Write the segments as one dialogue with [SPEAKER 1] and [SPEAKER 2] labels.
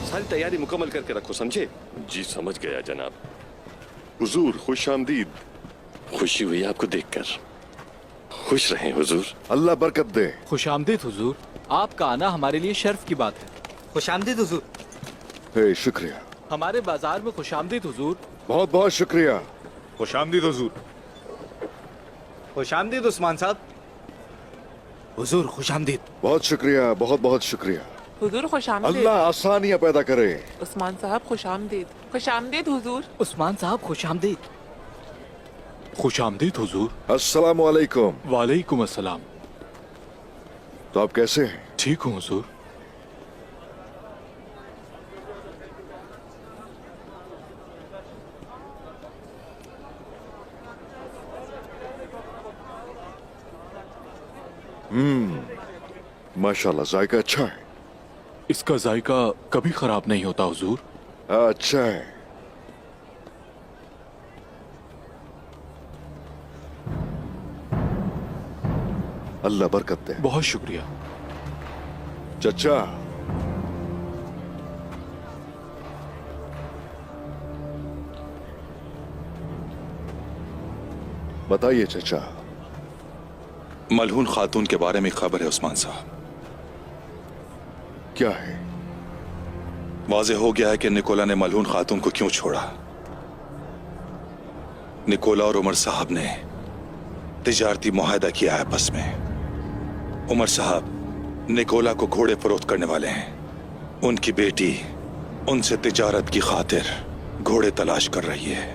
[SPEAKER 1] सारी तैयारी मुकम्मल करके रखो, समझे?
[SPEAKER 2] जी समझ गया जनाब। हुजूर खुश आमदीद। खुशी हुई आपको देखकर। खुश रहें हुजूर।
[SPEAKER 3] अल्लाह बरकत दे।
[SPEAKER 4] खुशामदीद हुजूर, आपका आना हमारे लिए शर्फ की बात है।
[SPEAKER 5] खुशामदीद हुजूर।
[SPEAKER 3] हे शुक्रिया,
[SPEAKER 4] हमारे बाजार में खुशामदीद हुजूर।
[SPEAKER 3] बहुत बहुत शुक्रिया।
[SPEAKER 6] खुशामदीद हुजूर।
[SPEAKER 5] खुशामदीद उस्मान साहब।
[SPEAKER 4] हुजूर खुशामदीद।
[SPEAKER 3] बहुत शुक्रिया, बहुत बहुत शुक्रिया।
[SPEAKER 7] हुजूर खुशामदीद।
[SPEAKER 3] अल्लाह आसानियां पैदा करे।
[SPEAKER 7] उस्मान साहब खुशामदीद। खुशामदीद हुजूर।
[SPEAKER 4] उस्मान साहब खुशामदीद। खुशामदीद हुजूर।
[SPEAKER 3] अस्सलाम वालेकुम।
[SPEAKER 4] वालेकुम अस्सलाम।
[SPEAKER 3] तो आप कैसे हैं?
[SPEAKER 4] ठीक हूँ हुजूर।
[SPEAKER 3] माशाल्लाह, जायका अच्छा है।
[SPEAKER 4] इसका जायका कभी खराब नहीं होता हुजूर।
[SPEAKER 3] अच्छा है। अल्लाह बरकत दे।
[SPEAKER 4] बहुत शुक्रिया।
[SPEAKER 3] चचा, बताइए चचा।
[SPEAKER 6] मलहून खातून के बारे में खबर है उस्मान साहब।
[SPEAKER 3] क्या है?
[SPEAKER 6] वाज़ेह हो गया है कि निकोला ने मलहून खातून को क्यों छोड़ा। निकोला और उमर साहब ने तिजारती मुआहदा किया है आपस में। उमर साहब निकोला को घोड़े फरोख्त करने वाले हैं। उनकी बेटी उनसे तिजारत की खातिर घोड़े तलाश कर रही है।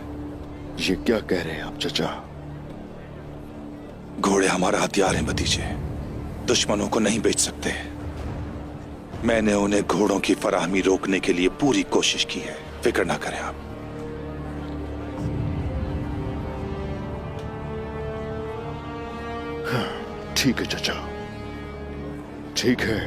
[SPEAKER 3] ये क्या कह रहे हैं आप चचा?
[SPEAKER 6] घोड़े हमारा हथियार हैं भतीजे, दुश्मनों को नहीं बेच सकते। मैंने उन्हें घोड़ों की फराहमी रोकने के लिए पूरी कोशिश की है, फिक्र ना करें आप।
[SPEAKER 3] ठीक है चचा, ठीक है।